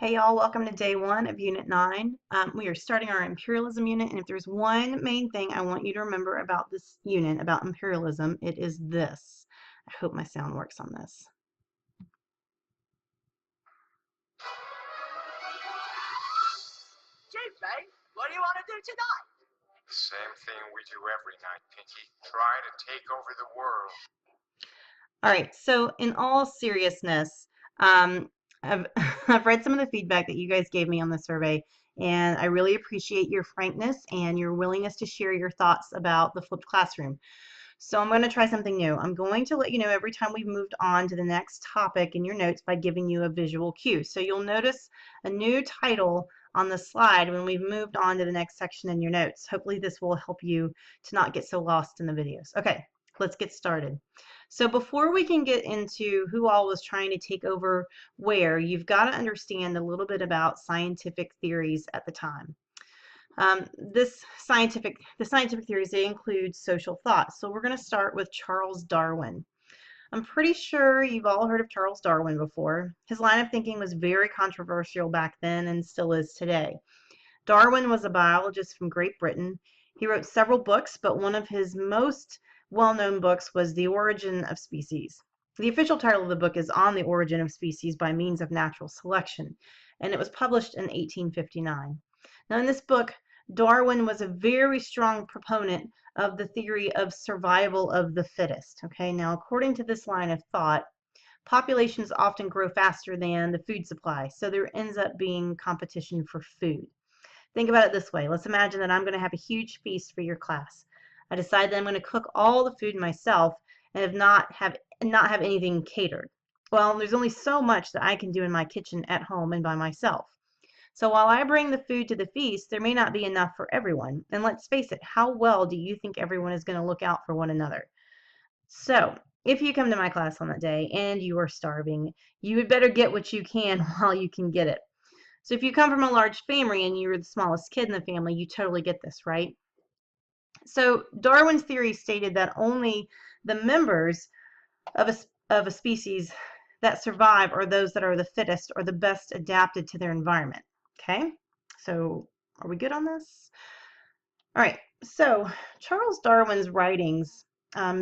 Hey y'all, welcome to day one of Unit 9. We are starting our Imperialism unit, and if there's one main thing I want you to remember about this unit, about imperialism, it is this. I hope my sound works on this. Gee, mate, what do you want to do tonight? The same thing we do every night, Pinky. Try to take over the world. All right, so in all seriousness, I've, I've read some of the feedback that you guys gave me on the survey, and I really appreciate your frankness and your willingness to share your thoughts about the flipped classroom. So I'm going to try something new. I'm going to let you know every time we've moved on to the next topic in your notes by giving you a visual cue. So you'll notice a new title on the slide when we've moved on to the next section in your notes. Hopefully this will help you to not get so lost in the videos. Okay, let's get started. So before we can get into who all was trying to take over where, you've got to understand a little bit about scientific theories at the time. The scientific theories, they include social thought. So we're going to start with Charles Darwin. I'm pretty sure you've all heard of Charles Darwin before. His line of thinking was very controversial back then and still is today. Darwin was a biologist from Great Britain. He wrote several books, but one of his most well-known books was The Origin of Species. The official title of the book is On the Origin of Species by Means of Natural Selection, and it was published in 1859. Now, in this book, Darwin was a very strong proponent of the theory of survival of the fittest. Okay, now according to this line of thought, populations often grow faster than the food supply, so there ends up being competition for food. Think about it this way. Let's imagine that I'm going to have a huge feast for your class. I decide that I'm going to cook all the food myself and not have anything catered. Well, there's only so much that I can do in my kitchen at home and by myself. So while I bring the food to the feast, there may not be enough for everyone. And let's face it, how well do you think everyone is going to look out for one another? So if you come to my class on that day and you are starving, you had better get what you can while you can get it. So if you come from a large family and you're the smallest kid in the family, you totally get this, right? So Darwin's theory stated that only the members of a species that survive are those that are the fittest or the best adapted to their environment. Okay, so are we good on this? All right, so Charles Darwin's writings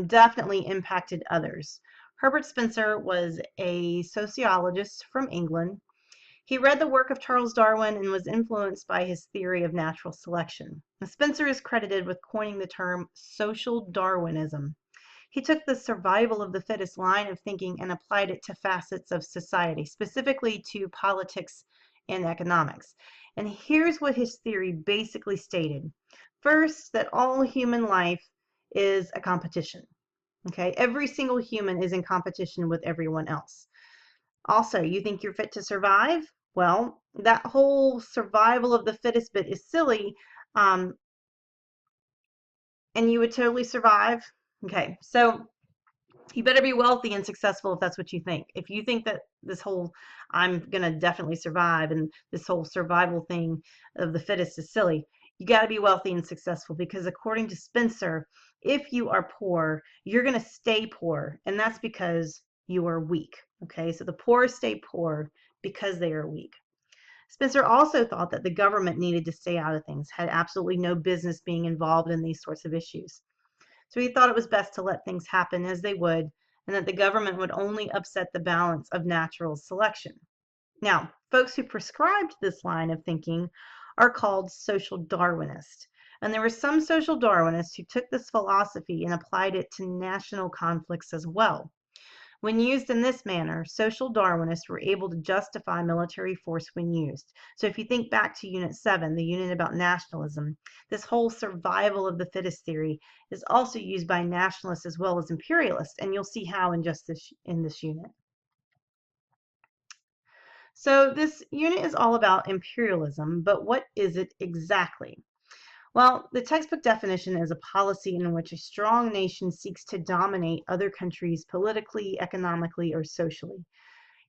definitely impacted others. Herbert Spencer was a sociologist from England. He read the work of Charles Darwin and was influenced by his theory of natural selection. Now, Spencer is credited with coining the term social Darwinism. He took the survival of the fittest line of thinking and applied it to facets of society, specifically to politics and economics. And here's what his theory basically stated. First, that all human life is a competition. Okay, every single human is in competition with everyone else. Also, you think you're fit to survive? Well, that whole survival of the fittest bit is silly, and you would totally survive. Okay, so you better be wealthy and successful if that's what you think. If you think that this whole I'm gonna definitely survive and this whole survival thing of the fittest is silly, you got to be wealthy and successful, because according to Spencer, if you are poor, you're gonna stay poor, and that's because you are weak. Okay, so the poor stay poor because they are weak. Spencer also thought that the government needed to stay out of things, had absolutely no business being involved in these sorts of issues. So he thought it was best to let things happen as they would, and that the government would only upset the balance of natural selection. Now, folks who prescribed this line of thinking are called social Darwinists. And there were some social Darwinists who took this philosophy and applied it to national conflicts as well. When used in this manner, social Darwinists were able to justify military force when used. So if you think back to Unit 7, the unit about nationalism, this whole survival of the fittest theory is also used by nationalists as well as imperialists, and you'll see how in this unit. So this unit is all about imperialism, but what is it exactly? Well, the textbook definition is a policy in which a strong nation seeks to dominate other countries politically, economically, or socially.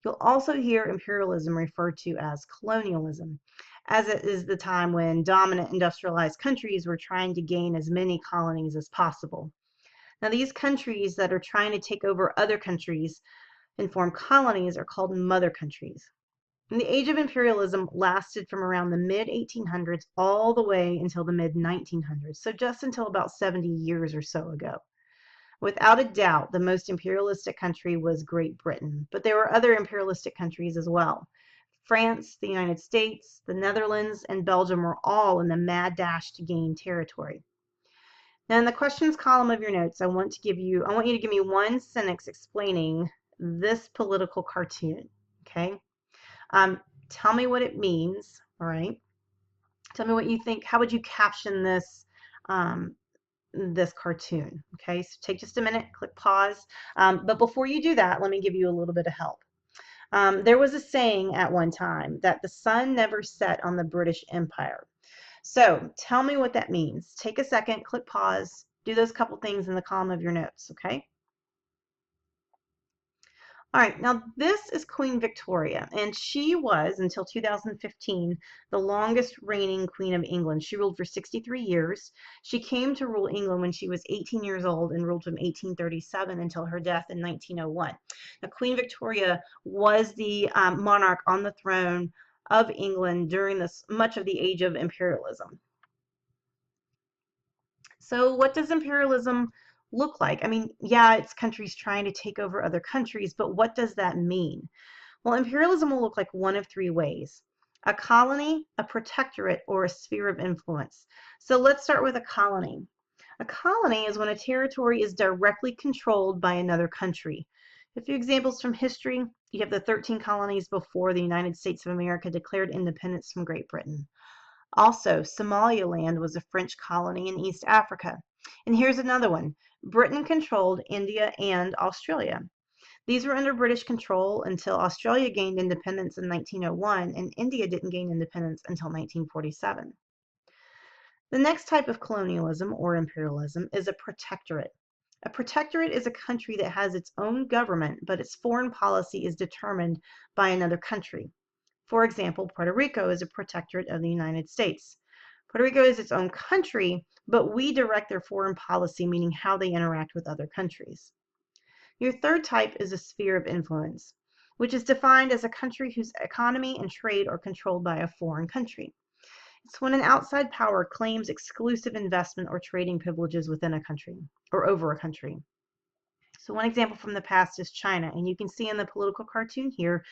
You'll also hear imperialism referred to as colonialism, as it is the time when dominant industrialized countries were trying to gain as many colonies as possible. Now, these countries that are trying to take over other countries and form colonies are called mother countries. And the age of imperialism lasted from around the mid 1800s all the way until the mid 1900s, so just until about 70 years or so ago. Without a doubt, the most imperialistic country was Great Britain, but there were other imperialistic countries as well. France, the United States, the Netherlands, and Belgium were all in the mad dash to gain territory. Now, in the questions column of your notes, I want you to give me one sentence explaining this political cartoon. Okay. Um, Tell me what it means. All right. Tell me what you think. How would you caption this cartoon? Okay. So take just a minute, click pause. But before you do that, let me give you a little bit of help. There was a saying at one time that the sun never set on the British Empire. So tell me what that means. Take a second, click pause, do those couple things in the column of your notes, okay? All right, now this is Queen Victoria, and she was, until 2015, the longest reigning Queen of England. She ruled for 63 years. She came to rule England when she was 18 years old and ruled from 1837 until her death in 1901. Now, Queen Victoria was the monarch on the throne of England during much of the age of imperialism. So what does imperialism look like? I mean, yeah, it's countries trying to take over other countries, but what does that mean? Well, imperialism will look like one of three ways: a colony, a protectorate, or a sphere of influence. So let's start with a colony. A colony is when a territory is directly controlled by another country. A few examples from history: you have the 13 colonies before the United States of America declared independence from Great Britain. Also, Somaliland was a French colony in East Africa. And here's another one. Britain controlled India and Australia. These were under British control until Australia gained independence in 1901 and India didn't gain independence until 1947. The next type of colonialism or imperialism is a protectorate. A protectorate is a country that has its own government, but its foreign policy is determined by another country. For example, Puerto Rico is a protectorate of the United States. Puerto Rico is its own country, but we direct their foreign policy, meaning how they interact with other countries. Your third type is a sphere of influence, which is defined as a country whose economy and trade are controlled by a foreign country. It's when an outside power claims exclusive investment or trading privileges within a country or over a country. So one example from the past is China, and you can see in the political cartoon here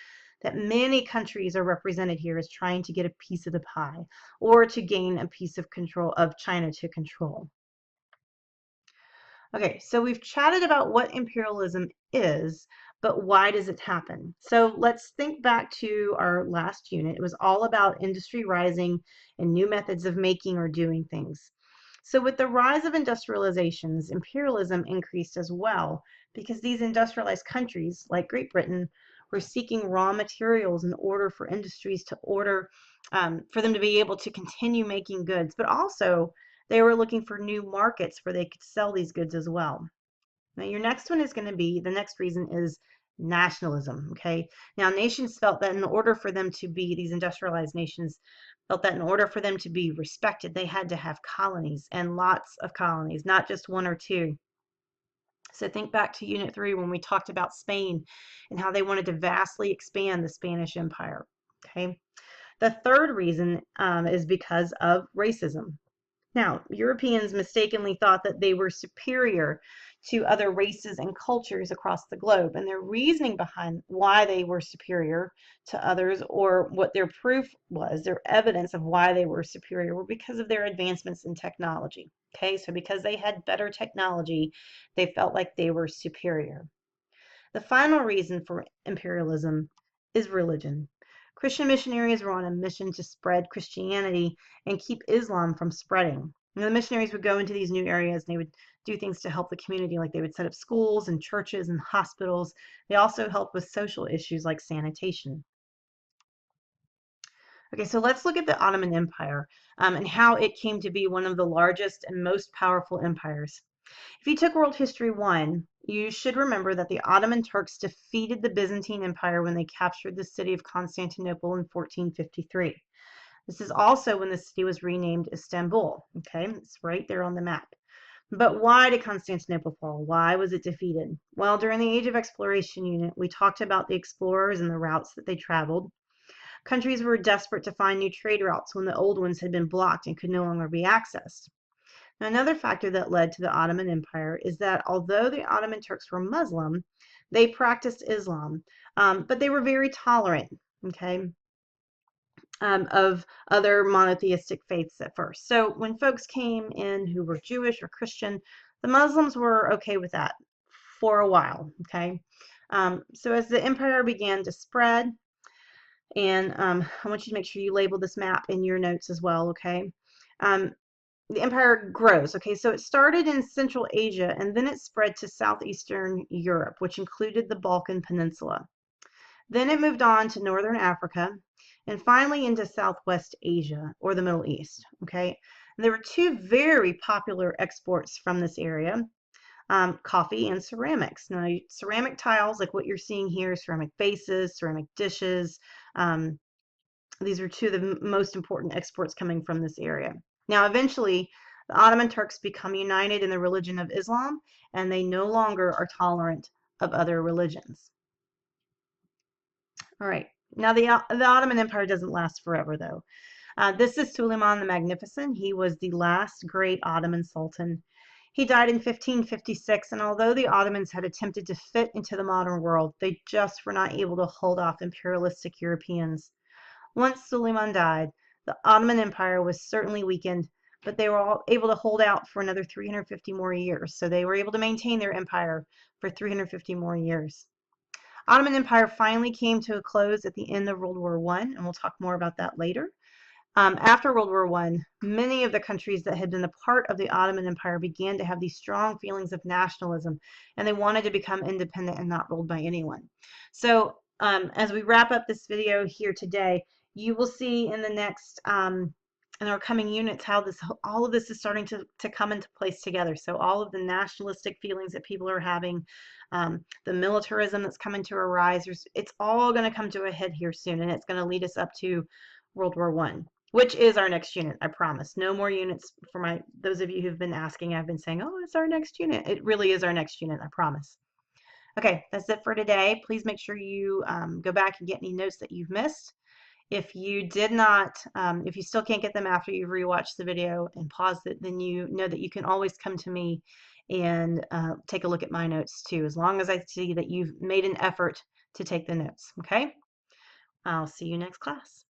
that many countries are represented here as trying to get a piece of the pie or to gain a piece of control of China to control. Okay, so we've chatted about what imperialism is, but why does it happen? So let's think back to our last unit. It was all about industry rising and new methods of making or doing things. So with the rise of industrializations, imperialism increased as well because these industrialized countries, like Great Britain, were seeking raw materials in order for industries to for them to be able to continue making goods, but also they were looking for new markets where they could sell these goods as well. Now, your next one is going to be, the next reason is nationalism, okay? Now, nations felt that in order for them to be, these industrialized nations felt that in order for them to be respected, they had to have colonies and lots of colonies, not just one or two. So think back to Unit 3 when we talked about Spain and how they wanted to vastly expand the Spanish Empire, okay? The third reason is because of racism. Now, Europeans mistakenly thought that they were superior to other races and cultures across the globe, and their reasoning behind why they were superior to others, or what their proof was, their evidence of why they were superior, were because of their advancements in technology. Okay, so because they had better technology, they felt like they were superior. The final reason for imperialism is religion. Christian missionaries were on a mission to spread Christianity and keep Islam from spreading. The missionaries would go into these new areas and they would do things to help the community, like they would set up schools and churches and hospitals. They also helped with social issues like sanitation. Okay, so let's look at the Ottoman Empire and how it came to be one of the largest and most powerful empires. If you took World History 1, you should remember that the Ottoman Turks defeated the Byzantine Empire when they captured the city of Constantinople in 1453. This is also when the city was renamed Istanbul. Okay, it's right there on the map. But why did Constantinople fall? Why was it defeated? Well, during the Age of Exploration unit, we talked about the explorers and the routes that they traveled. Countries were desperate to find new trade routes when the old ones had been blocked and could no longer be accessed. Now, another factor that led to the Ottoman Empire is that although the Ottoman Turks were Muslim, they practiced Islam, but they were very tolerant, okay, of other monotheistic faiths at first. So when folks came in who were Jewish or Christian, the Muslims were okay with that for a while, okay? So as the empire began to spread, and I want you to make sure you label this map in your notes as well, okay? The empire grows. Okay, so it started in Central Asia and then it spread to southeastern Europe, which included the Balkan Peninsula. Then it moved on to northern Africa and finally into Southwest Asia or the Middle East. Okay, and there were two very popular exports from this area. Coffee and ceramics. Now, ceramic tiles, like what you're seeing here, ceramic vases, ceramic dishes, these are two of the most important exports coming from this area. Now, eventually, the Ottoman Turks become united in the religion of Islam, and they no longer are tolerant of other religions. All right. Now, the Ottoman Empire doesn't last forever, though. This is Suleiman the Magnificent. He was the last great Ottoman sultan. He died in 1556, and although the Ottomans had attempted to fit into the modern world, they just were not able to hold off imperialistic Europeans. Once Suleiman died, the Ottoman Empire was certainly weakened, but they were all able to hold out for another 350 more years. So they were able to maintain their empire for 350 more years. Ottoman Empire finally came to a close at the end of World War I, and we'll talk more about that later. After World War I, many of the countries that had been a part of the Ottoman Empire began to have these strong feelings of nationalism, and they wanted to become independent and not ruled by anyone. So as we wrap up this video here today, you will see in the next in our coming units how all of this is starting to come into place together. So all of the nationalistic feelings that people are having, the militarism that's coming to a rise, it's all going to come to a head here soon, and it's going to lead us up to World War I, which is our next unit, I promise. No more units for those of you who've been asking. I've been saying, oh, it's our next unit. It really is our next unit, I promise. Okay, that's it for today. Please make sure you go back and get any notes that you've missed. If you did not, if you still can't get them after you've rewatched the video and paused it, then you know that you can always come to me and take a look at my notes too, as long as I see that you've made an effort to take the notes, okay? I'll see you next class.